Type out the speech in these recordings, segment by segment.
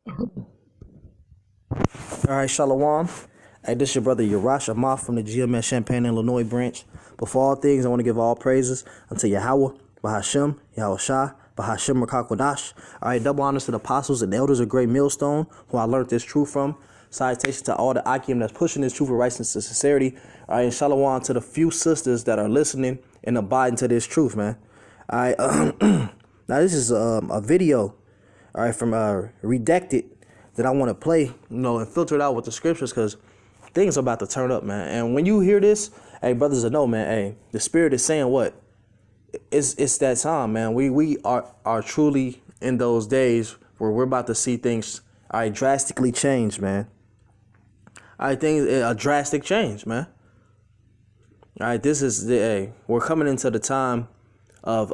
All right, Shalom. Hey, this is your brother Yarash Amaf from the GMS Champaign, Illinois branch. Before all things, I want to give all praises unto Yahweh, Bahashem, Yahweh Shah, Bahashem Rakakwadash. All right, double honors to the apostles and elders of Great Millstone, who I learned this truth from. Salutations to all the Akim that's pushing this truth of righteousness and sincerity. All right, and Shalom to the few sisters that are listening and abiding to this truth, man. All right, now this is a video, all right, from Redacted that I want to play, and filter it out with the scriptures because things are about to turn up, man. And when you hear this, hey, brothers, I know, man, hey, the Spirit is saying what? It's that time, man. We are truly in those days where we're about to see things, all right, drastically change, man. I think a drastic change, man. All right, this is we're coming into the time of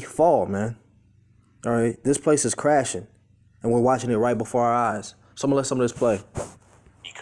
fall, man. All right, this place is crashing, and we're watching it right before our eyes. So I'm gonna let some of this play.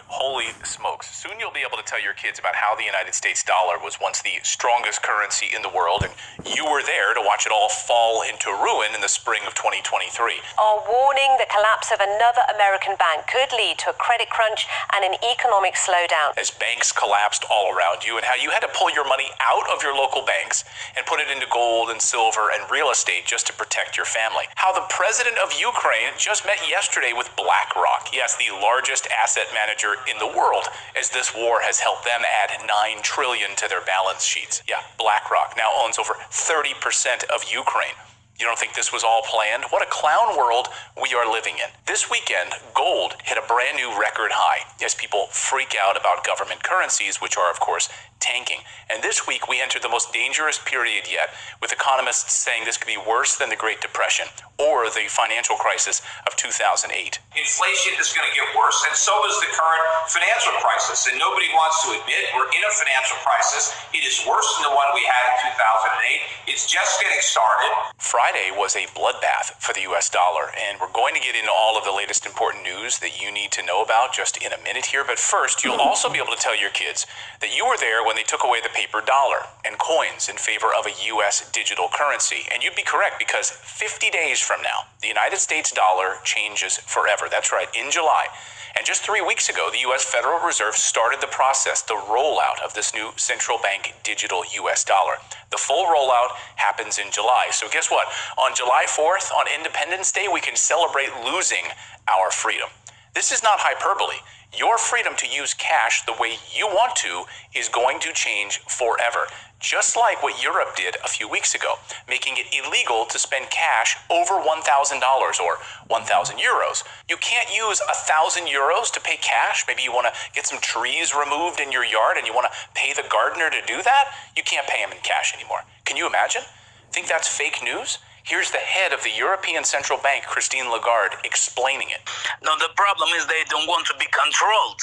Holy smokes. Soon you'll be able to tell your kids about how the United States dollar was once the strongest currency in the world, and you were there to watch it all fall into ruin in the spring of 2023. Are warning the collapse of another American bank could lead to a credit crunch and an economic slowdown. As banks collapsed all around you, and how you had to pull your money out of your local banks and put it into gold and silver and real estate just to protect your family. How the president of Ukraine just met yesterday with BlackRock, yes, the largest asset manager in the world, as this war has helped them add $9 trillion to their balance sheets. Yeah, BlackRock now owns over 30% of Ukraine. You don't think this was all planned? What a clown world we are living in. This weekend, gold hit a brand new record high as people freak out about government currencies, which are, of course, tanking. And this week, we entered the most dangerous period yet, with economists saying this could be worse than the Great Depression or the financial crisis of 2008. Inflation is going to get worse, and so is the current financial crisis. And nobody wants to admit we're in a financial crisis. It is worse than the one we had in 2008. It's just getting started. Friday was a bloodbath for the U.S. dollar, and we're going to get into all of the latest important news that you need to know about just in a minute here. But first, you'll also be able to tell your kids that you were there when they took away the paper dollar and coins in favor of a U.S. digital currency. And you'd be correct, because 50 days from now, the United States dollar changes forever. That's right, in July. And just 3 weeks ago, the U.S. Federal Reserve started the process, the rollout of this new central bank digital U.S. dollar. The full rollout happens in July. So guess what? On July 4th, on Independence Day, we can celebrate losing our freedom. This is not hyperbole. Your freedom to use cash the way you want to is going to change forever. Just like what Europe did a few weeks ago, making it illegal to spend cash over $1,000 or 1,000 euros. You can't use 1,000 euros to pay cash. Maybe you want to get some trees removed in your yard and you want to pay the gardener to do that. You can't pay him in cash anymore. Can you imagine? Think that's fake news? Here's the head of the European Central Bank, Christine Lagarde, explaining it. No, the problem is they don't want to be controlled.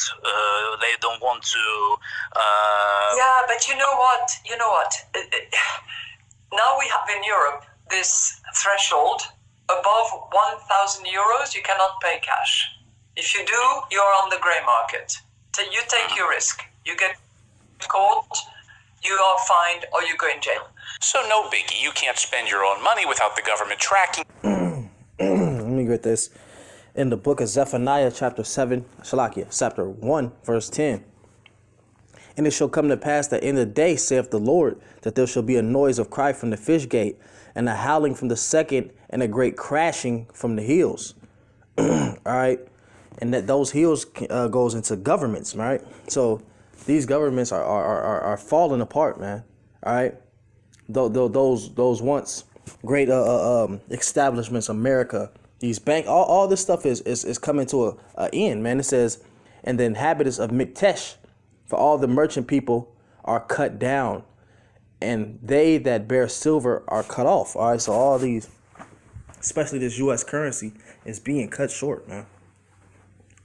They don't want to... Yeah, but you know what? Now we have in Europe this threshold. Above 1,000 euros, you cannot pay cash. If you do, you're on the gray market. So you take your risk. You get caught, you are fined, or you go in jail. So no biggie, you can't spend your own money without the government tracking. Let me get this. In the book of Zephaniah, chapter 1, verse 10. And it shall come to pass that in the day, saith the Lord, that there shall be a noise of cry from the fish gate, and a howling from the second, and a great crashing from the hills. All right. And that those hills goes into governments, right? So these governments are falling apart, man. All right. Those once great establishments, America, these bank, all this stuff is coming to a end, man. It says, and the inhabitants of Miktesh, for all the merchant people are cut down, and they that bear silver are cut off. All right, so all these, especially this U.S. currency, is being cut short, man.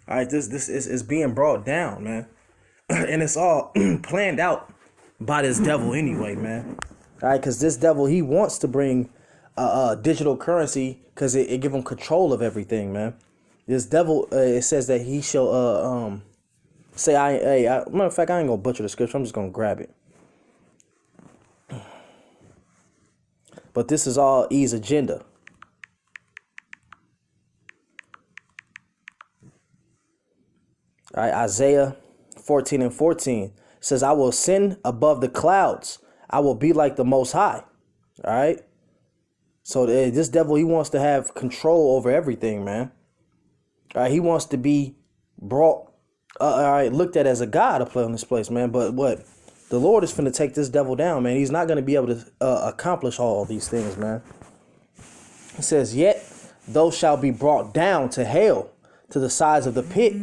All right, this is being brought down, man, and it's all planned out by this devil anyway, man. All right, because this devil, he wants to bring digital currency because it give him control of everything, man. This devil, it says that he shall say, matter of fact, I ain't gonna butcher the scripture. I'm just gonna grab it. But this is all E's agenda. All right, Isaiah 14:14 says, I will ascend above the clouds. I will be like the Most High. All right. So this devil, he wants to have control over everything, man. All right. He wants to be brought, looked at as a god to play on this place, man. But what? The Lord is finna take this devil down, man. He's not going to be able to accomplish all these things, man. It says, yet those shall be brought down to hell, to the sides of the pit.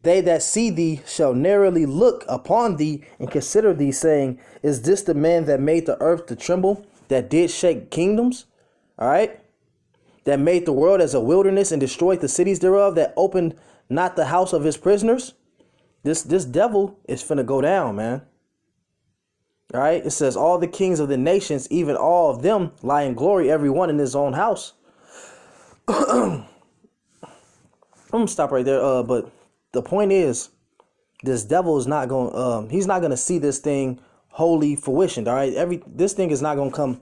They that see thee shall narrowly look upon thee and consider thee, saying, is this the man that made the earth to tremble, that did shake kingdoms? All right. That made the world as a wilderness and destroyed the cities thereof, that opened not the house of his prisoners. This devil is finna go down, man. All right. It says all the kings of the nations, even all of them, lie in glory, every one in his own house. I'm gonna stop right there. But the point is, this devil is not going. He's not gonna see this thing wholly fruition. All right. This thing is not gonna come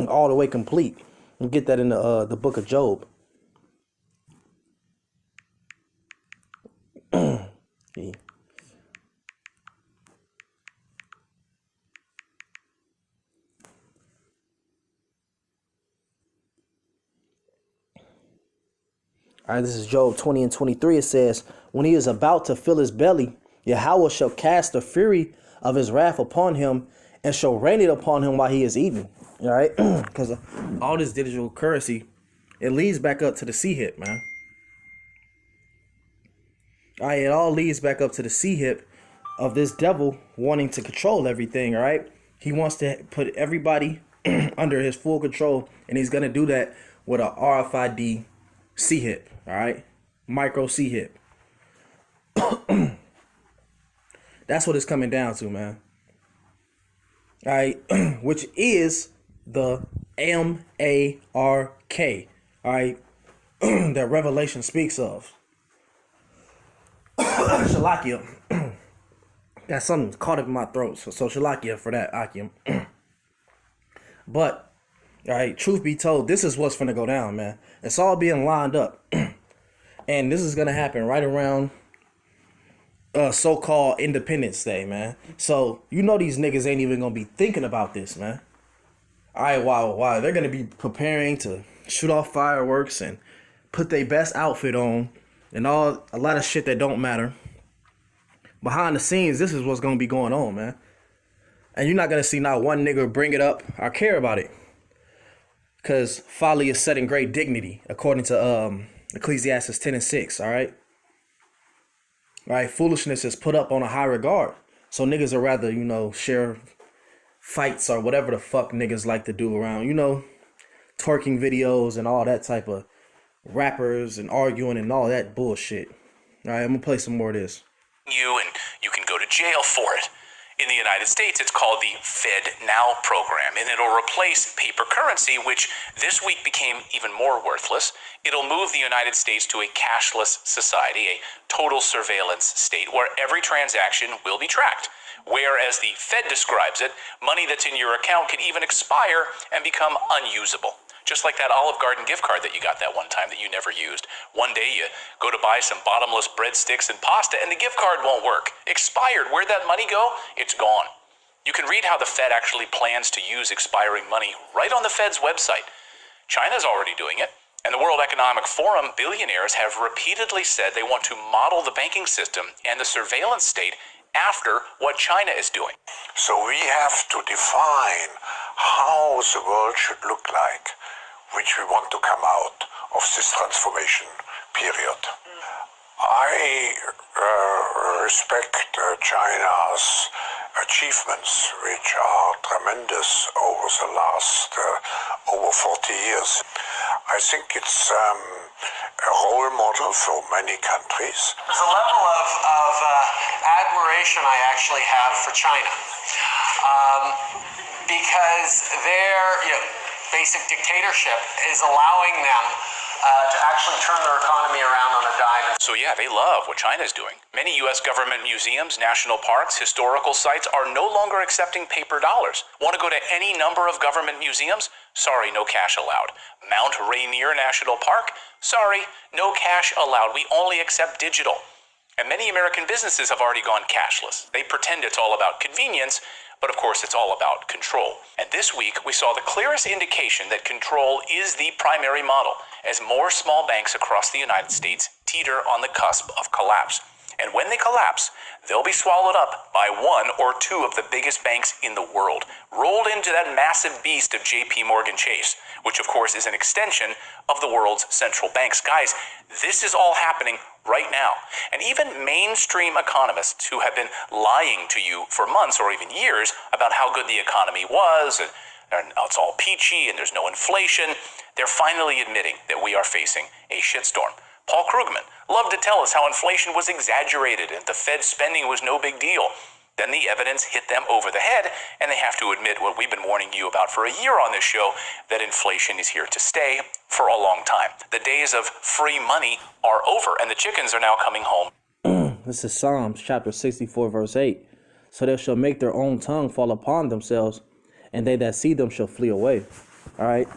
all the way complete. You get that in the book of Job. Yeah. All right, this is Job 20:23. It says, when he is about to fill his belly, Yahweh shall cast the fury of his wrath upon him and shall rain it upon him while he is eating. All right, because all this digital currency, it leads back up to the sea hip, man. All right, it all leads back up to the sea hip of this devil wanting to control everything. All right, he wants to put everybody under his full control, and he's gonna do that with a RFID C hip. All right, micro C hip. That's what it's coming down to, man. All right, which is the MARK. All right, that Revelation speaks of. Shalakia. Got something caught up in my throat, so Shalakia for that, Akim. But, all right, truth be told, this is what's finna go down, man. It's all being lined up. And this is gonna happen right around so-called Independence Day, man. So, you know these niggas ain't even gonna be thinking about this, man. All right, wow. They're gonna be preparing to shoot off fireworks and put their best outfit on and a lot of shit that don't matter. Behind the scenes, this is what's gonna be going on, man. And you're not gonna see not one nigga bring it up or care about it. Because folly is set in great dignity, according to Ecclesiastes 10:6, all right? All right, foolishness is put up on a high regard. So niggas would rather, share fights or whatever the fuck niggas like to do around, twerking videos and all that type of rappers and arguing and all that bullshit. All right, I'm gonna play some more of this. You can go to jail for it. In the United States, it's called the FedNow program, and it'll replace paper currency, which this week became even more worthless. It'll move the United States to a cashless society, a total surveillance state where every transaction will be tracked. Whereas the Fed describes it, money that's in your account can even expire and become unusable. Just like that Olive Garden gift card that you got that one time that you never used. One day you go to buy some bottomless breadsticks and pasta and the gift card won't work. Expired. Where'd that money go? It's gone. You can read how the Fed actually plans to use expiring money right on the Fed's website. China's already doing it. And the World Economic Forum billionaires have repeatedly said they want to model the banking system and the surveillance state after what China is doing. So we have to define how the world should look like, which we want to come out of this transformation period. I respect China's achievements, which are tremendous over the last over 40 years. I think it's a role model for many countries. There's a level of admiration I actually have for China because their basic dictatorship is allowing them to actually turn their economy around on a dime. So yeah, they love what China's doing. Many U.S. government museums, national parks, historical sites are no longer accepting paper dollars. Want to go to any number of government museums? Sorry, no cash allowed. Mount Rainier National Park? Sorry, no cash allowed. We only accept digital. And many American businesses have already gone cashless. They pretend it's all about convenience, but of course it's all about control. And this week we saw the clearest indication that control is the primary model, as more small banks across the United States teeter on the cusp of collapse. And when they collapse, they'll be swallowed up by one or two of the biggest banks in the world, rolled into that massive beast of JP Morgan Chase, which of course is an extension of the world's central banks. Guys, this is all happening right now. And even mainstream economists who have been lying to you for months or even years about how good the economy was, and it's all peachy and there's no inflation, they're finally admitting that we are facing a shitstorm. Paul Krugman loved to tell us how inflation was exaggerated and the Fed spending was no big deal. Then the evidence hit them over the head, and they have to admit what we've been warning you about for a year on this show, that inflation is here to stay for a long time. The days of free money are over, and the chickens are now coming home. This is Psalms chapter 64, verse 8. So they shall make their own tongue fall upon themselves, and they that see them shall flee away. All right.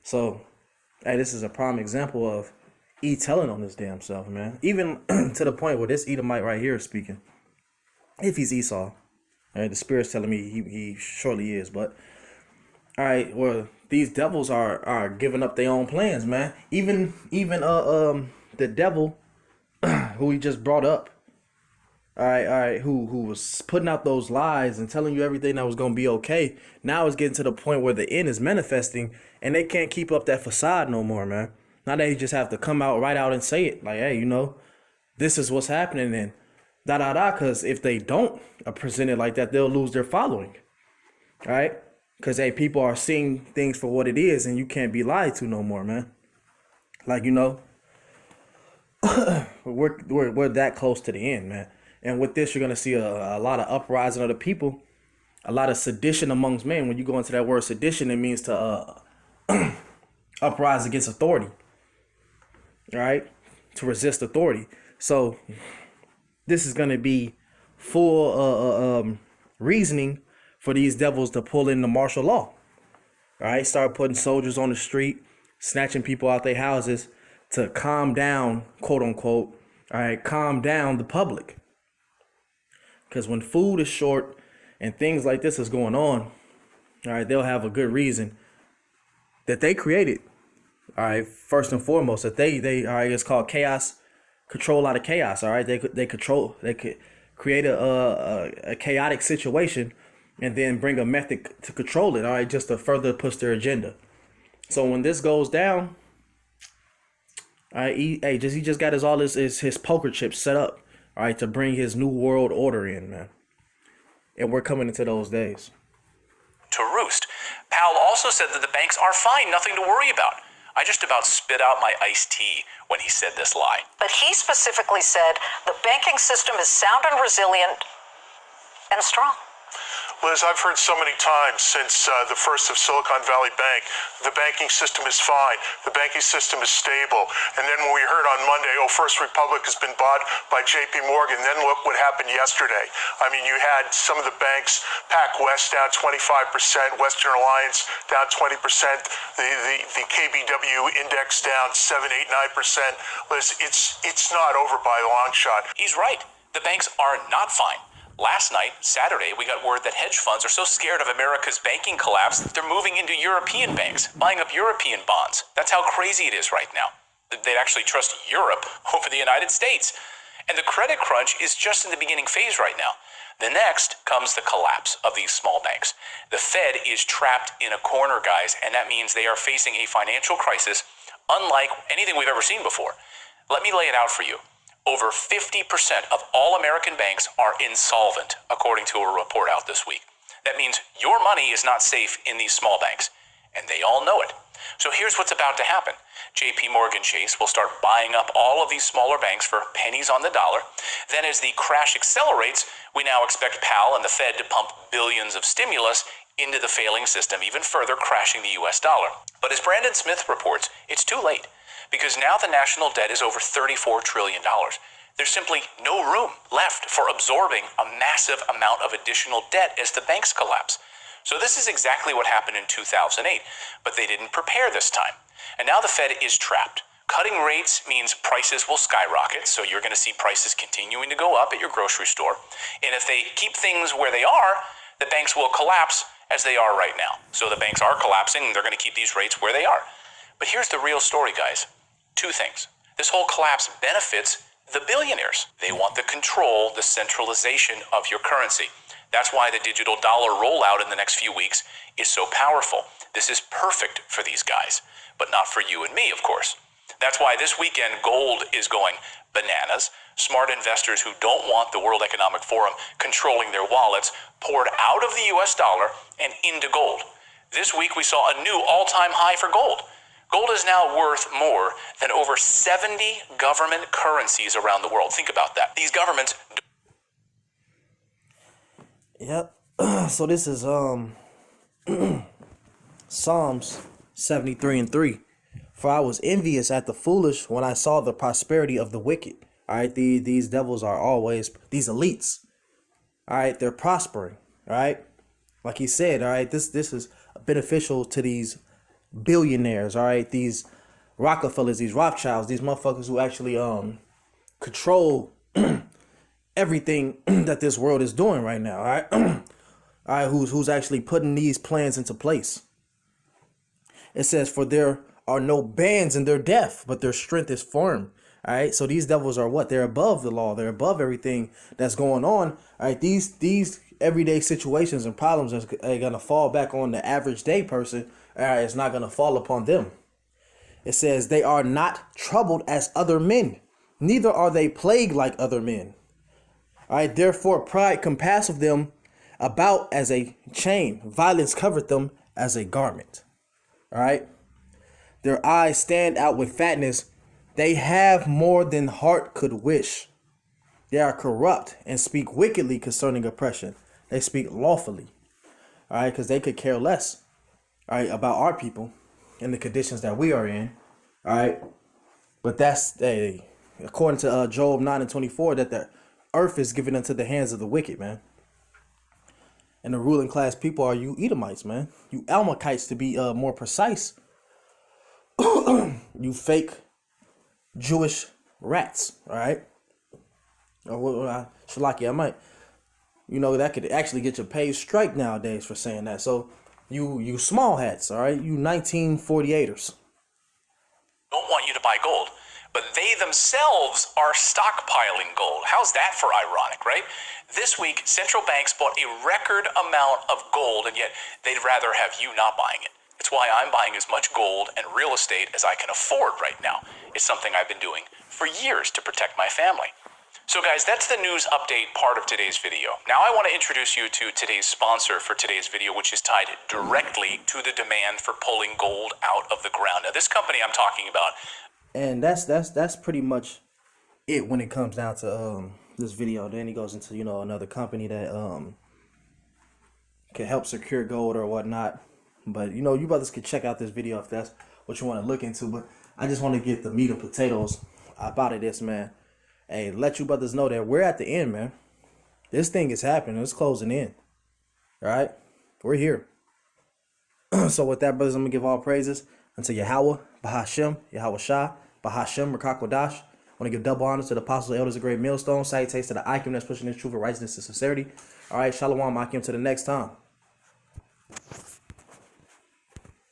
So, hey, this is a prime example of E telling on his damn self, man. Even to the point where this Edomite right here is speaking. If he's Esau. All right, the Spirit's telling me he surely is. But, all right, well, these devils are giving up their own plans, man. Even the devil who he just brought up. All right, who was putting out those lies and telling you everything that was going to be okay. Now it's getting to the point where the end is manifesting and they can't keep up that facade no more, man. Now they just have to come out right out and say it. Like, hey, you know, this is what's happening and because if they don't present it like that, they'll lose their following. All right? Because, hey, people are seeing things for what it is and you can't be lied to no more, man. Like, you know, we're that close to the end, man. And with this, you're going to see a lot of uprising of the people, a lot of sedition amongst men. When you go into that word sedition, it means to uprise against authority. All right, to resist authority. So this is going to be full reasoning for these devils to pull in the martial law. All right, start putting soldiers on the street, snatching people out their houses to calm down, quote unquote. All right, calm down the public. Because when food is short and things like this is going on, all right, they'll have a good reason that they created. All right, first and foremost, that they all right, it's called chaos, control out of chaos. All right, they could create a chaotic situation and then bring a method to control it. All right, just to further push their agenda. So when this goes down, all right, he just got his poker chips set up. All right, to bring his new world order in, man. And we're coming into those days. To roost. Powell also said that the banks are fine, nothing to worry about. I just about spit out my iced tea when he said this lie. But he specifically said the banking system is sound and resilient and strong. Liz, I've heard so many times since the first of Silicon Valley Bank, the banking system is fine, the banking system is stable. And then when we heard on Monday, First Republic has been bought by JP Morgan, then look what happened yesterday. I mean, you had some of the banks, PacWest down 25%, Western Alliance down 20%, the KBW index down 7, 8, 9%. Liz, it's not over by a long shot. He's right. The banks are not fine. Last night, Saturday, we got word that hedge funds are so scared of America's banking collapse that they're moving into European banks, buying up European bonds. That's how crazy it is right now. They'd actually trust Europe over the United States. And the credit crunch is just in the beginning phase right now. The next comes the collapse of these small banks. The Fed is trapped in a corner, guys, and that means they are facing a financial crisis unlike anything we've ever seen before. Let me lay it out for you. Over 50% of all American banks are insolvent, according to a report out this week. That means your money is not safe in these small banks, and they all know it. So here's what's about to happen. JP Morgan Chase will start buying up all of these smaller banks for pennies on the dollar. Then as the crash accelerates, we now expect Powell and the Fed to pump billions of stimulus into the failing system, even further crashing the US dollar. But as Brandon Smith reports, it's too late. Because now the national debt is over $34 trillion. There's simply no room left for absorbing a massive amount of additional debt as the banks collapse. So this is exactly what happened in 2008, but they didn't prepare this time. And now the Fed is trapped, Cutting rates means prices will skyrocket, so you're going to see prices continuing to go up at your grocery store. And if they keep things where they are, the banks will collapse as they are right now. So the banks are collapsing, and they're going to keep these rates where they are. But here's the real story, guys. Two things. This whole collapse benefits the billionaires. They want the control, the centralization of your currency. That's why the digital dollar rollout in the next few weeks is so powerful. This is perfect for these guys, but not for you and me, of course. That's why this weekend gold is going bananas. Smart investors who don't want the World Economic Forum controlling their wallets poured out of the US dollar and into gold. This week we saw a new all-time high for gold. Gold is now worth more than over 70 government currencies around the world. Think about that. These governments... Yep. So this is Psalms 73:3. For I was envious at the foolish when I saw the prosperity of the wicked. All right, these devils are always, these elites. All right, they're prospering. All right, like he said. All right, this is beneficial to these billionaires. All right, these Rockefellers, these Rothschilds, these motherfuckers who actually control everything that this world is doing right now. All right, all right, who's actually putting these plans into place. It says, for there are no bands in their death, but their strength is firm. All right, so these devils are what? They're above the law. They're above everything that's going on. All right, these everyday situations and problems are going to fall back on the average day person. All right, it's not going to fall upon them. It says they are not troubled as other men, neither are they plagued like other men. All right, therefore pride compasseth them about as a chain, violence covered them as a garment. All right, their eyes stand out with fatness. They have more than heart could wish. They are corrupt and speak wickedly concerning oppression. They speak lawfully. All right, because they could care less, all right, about our people and the conditions that we are in. All right, but that's according to Job 9:24, that the earth is given into the hands of the wicked, man. And the ruling class people are you Edomites, man. You Amalekites, to be more precise. You fake Jewish rats, all right? Or Shalaki, I might, that could actually get you paid strike nowadays for saying that. So you small hats, all right? You 1948ers. Don't want you to buy gold, but they themselves are stockpiling gold. How's that for ironic, right? This week, central banks bought a record amount of gold, and yet they'd rather have you not buying it. It's why I'm buying as much gold and real estate as I can afford right now. It's something I've been doing for years to protect my family. So guys, that's the news update part of today's video. Now I want to introduce you to today's sponsor for today's video, which is tied directly to the demand for pulling gold out of the ground. Now this company I'm talking about. And that's pretty much it when it comes down to this video. Then he goes into, another company that can help secure gold or whatnot. But, you brothers can check out this video if that's what you want to look into. But I just want to get the meat and potatoes about this, man. Hey, let you brothers know that we're at the end, man. This thing is happening. It's closing in. All right? We're here. So with that, brothers, I'm going to give all praises unto Yahweh, Bahashem, Yahweh Shah, Bahashem, Rakakwadash. I want to give double honors to the apostles, elders, of great millstone. Salutations to the Akim that's pushing this truth of righteousness and sincerity. All right, Shalom, Akim, to the next time.